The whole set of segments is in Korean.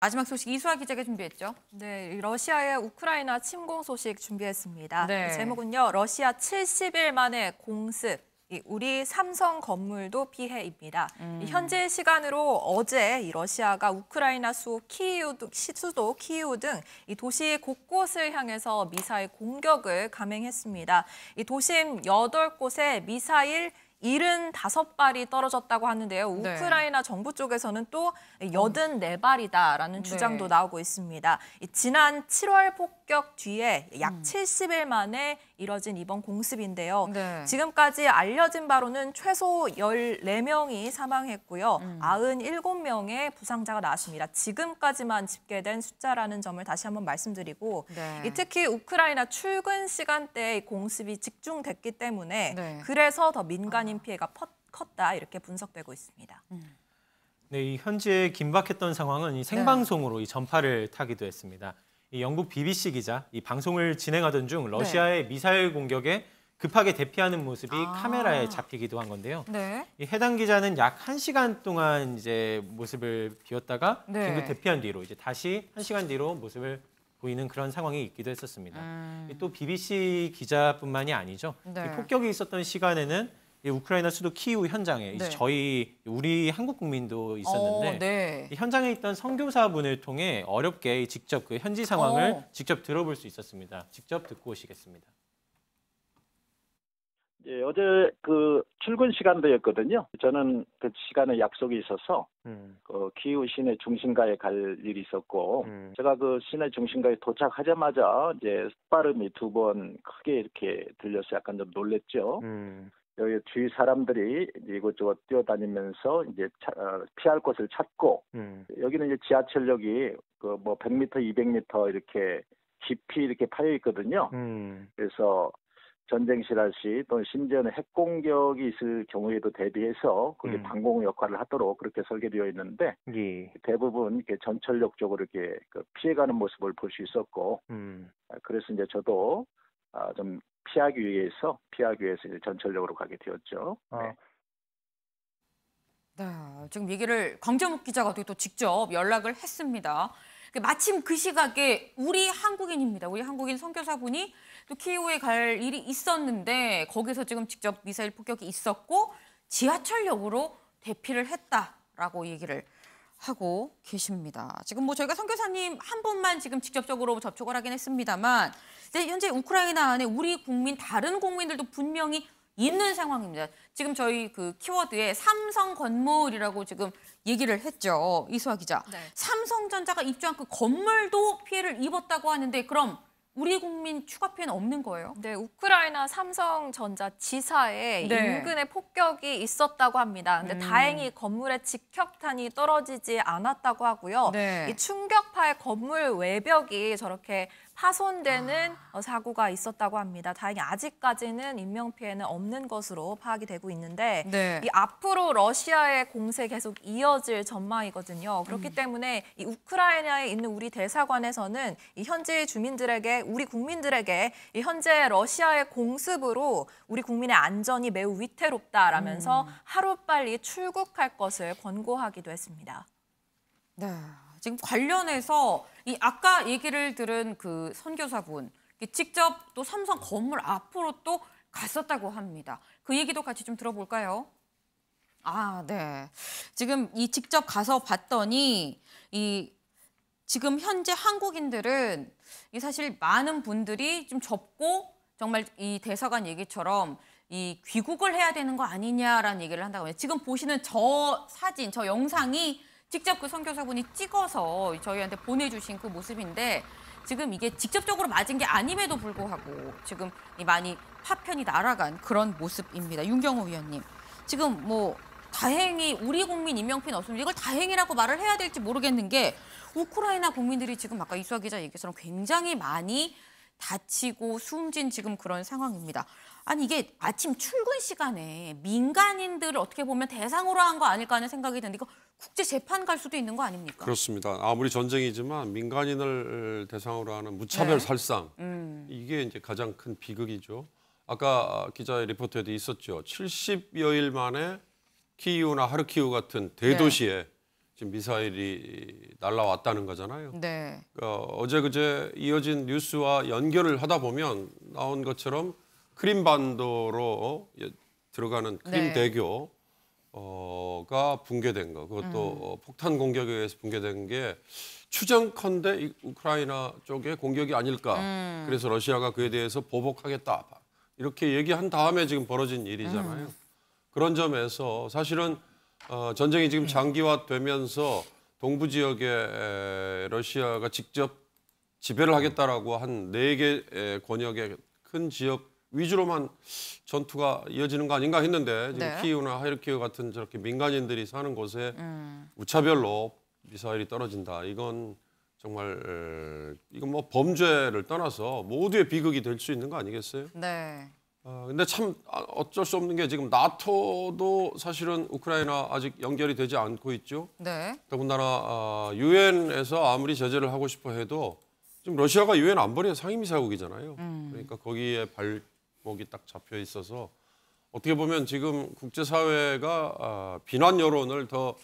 마지막 소식 이수아 기자가 준비했죠. 네, 러시아의 우크라이나 침공 소식 준비했습니다. 네. 제목은요, 러시아 70일 만에 공습. 우리 삼성 건물도 피해입니다. 현재 시간으로 어제 이 러시아가 우크라이나 수도 키이우 등 이 도시 곳곳을 향해서 미사일 공격을 감행했습니다. 이 도심 8곳에 미사일 75발이 떨어졌다고 하는데요. 네. 우크라이나 정부 쪽에서는 또 84발이다라는 주장도 나오고 있습니다. 지난 7월 폭격 뒤에 약 70일 만에 이뤄진 이번 공습인데요. 네. 지금까지 알려진 바로는 최소 14명이 사망했고요. 97명의 부상자가 나왔습니다. 지금까지만 집계된 숫자라는 점을 다시 한번 말씀드리고 네. 특히 우크라이나 출근 시간대에 공습이 집중됐기 때문에 네. 그래서 더 민간인 피해가 컸다 이렇게 분석되고 있습니다. 네, 이 현재 긴박했던 상황은 이 생방송으로 이 전파를 타기도 했습니다. 이 영국 BBC 기자, 이 방송을 진행하던 중 러시아의 미사일 공격에 급하게 대피하는 모습이 카메라에 잡히기도 한 건데요. 네. 이 해당 기자는 약 1시간 동안 이제 모습을 비웠다가 긴급 대피한 뒤로 이제 다시 1시간 뒤로 모습을 보이는 그런 상황이 있기도 했었습니다. 또 BBC 기자뿐만이 아니죠. 네. 이 폭격이 있었던 시간에는 이 우크라이나 수도 키이우 현장에 이제 우리 한국 국민도 있었는데 이 현장에 있던 선교사분을 통해 어렵게 직접 그 현지 상황을 직접 들어볼 수 있었습니다. 직접 듣고 오시겠습니다. 예, 어제 그 출근 시간대였거든요. 저는 그 시간에 약속이 있어서 그 키이우 시내 중심가에 갈 일이 있었고 제가 그 시내 중심가에 도착하자마자 이제 습발음이 2번 크게 이렇게 들려서 약간 좀 놀랬죠. 여기 주위 사람들이 이곳저곳 뛰어다니면서 이제 피할 곳을 찾고 여기는 이제 지하철역이 그 뭐 100m, 200m 이렇게 깊이 이렇게 파여 있거든요. 그래서 전쟁 실화시 또는 심지어는 핵 공격이 있을 경우에도 대비해서 거기 방공 역할을 하도록 그렇게 설계되어 있는데 대부분 이렇게 전철역 쪽으로 이렇게 피해가는 모습을 볼 수 있었고 그래서 이제 저도 좀 피하기 위해서 이제 전철역으로 가게 되었죠. 네. 네, 지금 얘기를 강재묵 기자가 또 직접 연락을 했습니다. 마침 그 시각에 우리 한국인입니다. 우리 한국인 선교사분이 또 키이우에 갈 일이 있었는데 거기서 지금 직접 미사일 폭격이 있었고 지하철역으로 대피를 했다라고 얘기를 하고 계십니다. 지금 뭐 저희가 선교사님 한 분만 지금 직접적으로 접촉을 하긴 했습니다만 현재 우크라이나 안에 우리 국민 다른 국민들도 분명히 있는 상황입니다. 지금 저희 그 키워드에 삼성 건물이라고 지금 얘기를 했죠. 이수아 기자. 네. 삼성전자가 입주한 그 건물도 피해를 입었다고 하는데 그럼 우리 국민 추가 피해는 없는 거예요? 네, 우크라이나 삼성전자 지사에 인근에 폭격이 있었다고 합니다. 근데 다행히 건물에 직격탄이 떨어지지 않았다고 하고요. 이 충격파의 건물 외벽이 저렇게 파손되는 사고가 있었다고 합니다. 다행히 아직까지는 인명피해는 없는 것으로 파악이 되고 있는데 이 앞으로 러시아의 공세 계속 이어질 전망이거든요. 그렇기 때문에 이 우크라이나에 있는 우리 대사관에서는 이 현지 주민들에게 우리 국민들에게 이 현재 러시아의 공습으로 우리 국민의 안전이 매우 위태롭다라면서 하루빨리 출국할 것을 권고하기도 했습니다. 네. 지금 관련해서 이 아까 얘기를 들은 그 선교사분 직접 또 삼성 건물 앞으로 또 갔었다고 합니다. 그 얘기도 같이 좀 들어볼까요? 네. 지금 이 직접 가서 봤더니 이 지금 현재 한국인들은 이 사실 많은 분들이 좀 접고 정말 이 대사관 얘기처럼 이 귀국을 해야 되는 거 아니냐라는 얘기를 한다고 해요. 지금 보시는 저 사진, 저 영상이 직접 그 선교사분이 찍어서 저희한테 보내주신 그 모습인데 지금 이게 직접적으로 맞은 게 아님에도 불구하고 지금 많이 파편이 날아간 그런 모습입니다. 윤경호 위원님. 지금 뭐 다행히 우리 국민 인명피해는 없습니다. 이걸 다행이라고 말을 해야 될지 모르겠는 게 우크라이나 국민들이 지금 아까 이수아 기자 얘기처럼 굉장히 많이 다치고 숨진 지금 그런 상황입니다. 아니 이게 아침 출근 시간에 민간인들을 어떻게 보면 대상으로 한 거 아닐까 하는 생각이 드는데 이거 국제 재판 갈 수도 있는 거 아닙니까? 그렇습니다. 아무리 전쟁이지만 민간인을 대상으로 하는 무차별 살상 이게 이제 가장 큰 비극이죠. 아까 기자의 리포트에도 있었죠. 70여일 만에 키이우나 하르키우 같은 대도시에 지금 미사일이 날아왔다는 거잖아요. 네. 그러니까 어제 그제 이어진 뉴스와 연결을 하다 보면 나온 것처럼 크림반도로 들어가는 크림 대교가 붕괴된 거, 그것도 폭탄 공격에 의해서 붕괴된 게 추정컨대 우크라이나 쪽의 공격이 아닐까. 그래서 러시아가 그에 대해서 보복하겠다. 이렇게 얘기한 다음에 지금 벌어진 일이잖아요. 그런 점에서 사실은 전쟁이 지금 장기화되면서 동부 지역에 러시아가 직접 지배를 하겠다라고 한 4개 권역의 큰 지역 위주로만 전투가 이어지는 거 아닌가 했는데 지금 네. 키이우나 하르키우 같은 저렇게 민간인들이 사는 곳에 무차별로 미사일이 떨어진다. 이건 정말 이건 뭐 범죄를 떠나서 모두의 비극이 될 수 있는 거 아니겠어요? 네. 근데 참 어쩔 수 없는 게 지금 나토도 사실은 우크라이나 아직 연결이 되지 않고 있죠. 네. 더군다나 유엔에서 아무리 제재를 하고 싶어 해도 지금 러시아가 유엔 안보리의 상임이사국이잖아요. 그러니까 거기에 발목이 딱 잡혀 있어서 어떻게 보면 지금 국제사회가 비난 여론을 더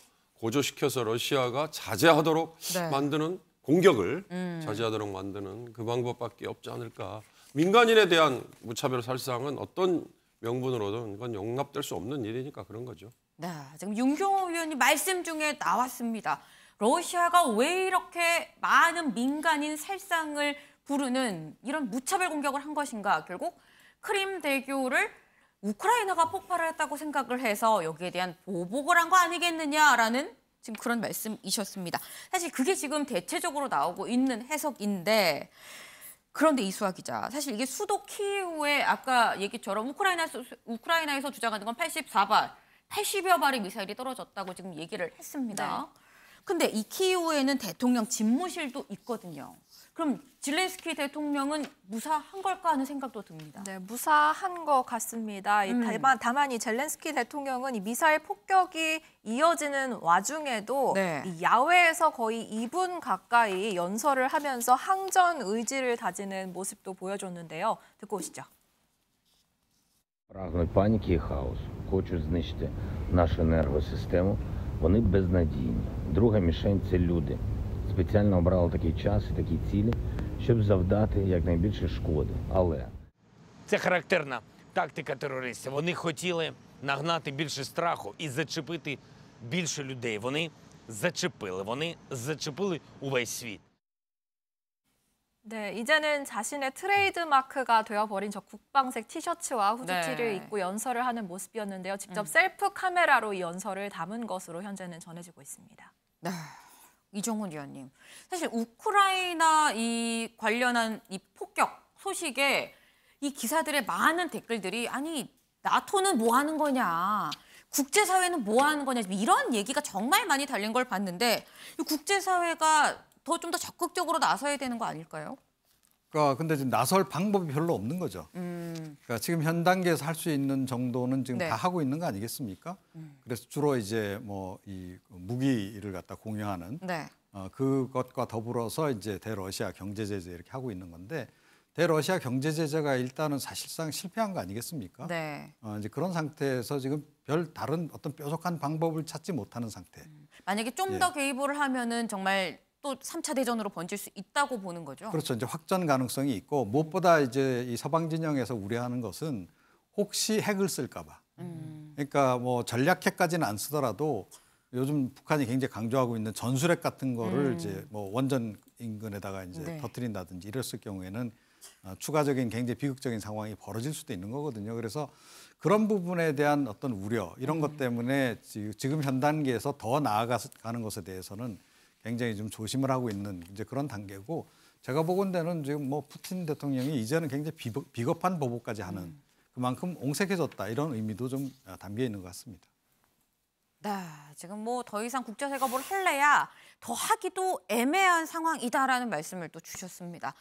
고조시켜서 러시아가 자제하도록 네. 만드는 공격을 자제하도록 만드는 그 방법밖에 없지 않을까. 민간인에 대한 무차별 살상은 어떤 명분으로든 이건 용납될 수 없는 일이니까 그런 거죠. 네, 지금 윤경호 의원님 말씀 중에 나왔습니다. 러시아가 왜 이렇게 많은 민간인 살상을 부르는 이런 무차별 공격을 한 것인가? 결국 크림 대교를 우크라이나가 폭발을 했다고 생각을 해서 여기에 대한 보복을 한 거 아니겠느냐라는 지금 그런 말씀이셨습니다. 사실 그게 지금 대체적으로 나오고 있는 해석인데 그런데 이수아 기자, 사실 이게 수도 키이우에 아까 얘기처럼 우크라이나에서 주장하는 건 84발, 80여 발의 미사일이 떨어졌다고 지금 얘기를 했습니다. 네. 근데 이 키이우에는 대통령 집무실도 있거든요. 그럼 질렌스키 대통령은 무사한 걸까 하는 생각도 듭니다. 네, 무사한 것 같습니다. 다만 이 젤렌스키 대통령은 이 미사일 폭격이 이어지는 와중에도 네. 이 야외에서 거의 2분 가까이 연설을 하면서 항전 의지를 다지는 모습도 보여줬는데요. 듣고 오시죠. Прагнуть паніки і хаосу. Хочуть знищити нашу енергосистему. Вони безнадійні. Друга мішень – це люди. Спеціально обрали такий час і такі цілі, щоб завдати якнайбільше шкоди. Але це характерна тактика терористів. Вони хотіли нагнати більше страху і зачепити більше людей. Вони зачепили увесь світ. 네, 이제는 자신의 트레이드 마크가 되어버린 저 국방색 티셔츠와 후드티를 네. 입고 연설을 하는 모습이었는데요. 직접 셀프 카메라로 이 연설을 담은 것으로 현재는 전해지고 있습니다. 네, 이종훈 의원님. 사실 우크라이나 이 관련한 이 폭격 소식에 이 기사들의 많은 댓글들이 아니 나토는 뭐 하는 거냐, 국제사회는 뭐 하는 거냐 이런 얘기가 정말 많이 달린 걸 봤는데 이 국제사회가 좀 더 적극적으로 나서야 되는 거 아닐까요? 그러니까 근데 지금 나설 방법이 별로 없는 거죠. 그러니까 지금 현 단계에서 할 수 있는 정도는 지금 네. 다 하고 있는 거 아니겠습니까? 그래서 주로 이제 뭐 이 무기를 갖다 공유하는 네. 그것과 더불어서 이제 대러시아 경제 제재 이렇게 하고 있는 건데 대러시아 경제 제재가 일단은 사실상 실패한 거 아니겠습니까? 네. 이제 그런 상태에서 지금 별 다른 어떤 뾰족한 방법을 찾지 못하는 상태. 만약에 좀 더 개입을 하면은 정말 또 3차 대전으로 번질 수 있다고 보는 거죠. 그렇죠. 이제 확전 가능성이 있고 무엇보다 이제 이 서방 진영에서 우려하는 것은 혹시 핵을 쓸까 봐. 그러니까 뭐 전략핵까지는 안 쓰더라도 요즘 북한이 굉장히 강조하고 있는 전술핵 같은 거를 이제 뭐 원전 인근에다가 이제 네. 터뜨린다든지 이랬을 경우에는 추가적인 굉장히 비극적인 상황이 벌어질 수도 있는 거거든요. 그래서 그런 부분에 대한 어떤 우려 이런 것 때문에 지금 현 단계에서 더 나아가는 것에 대해서는 굉장히 좀 조심을 하고 있는 이제 그런 단계고 제가 보건대는 지금 뭐 푸틴 대통령이 이제는 굉장히 비겁한 보복까지 하는 그만큼 옹색해졌다 이런 의미도 좀 담겨 있는 것 같습니다. 네, 지금 뭐 더 이상 국제사회가 뭘 할래야 더 하기도 애매한 상황이다라는 말씀을 또 주셨습니다.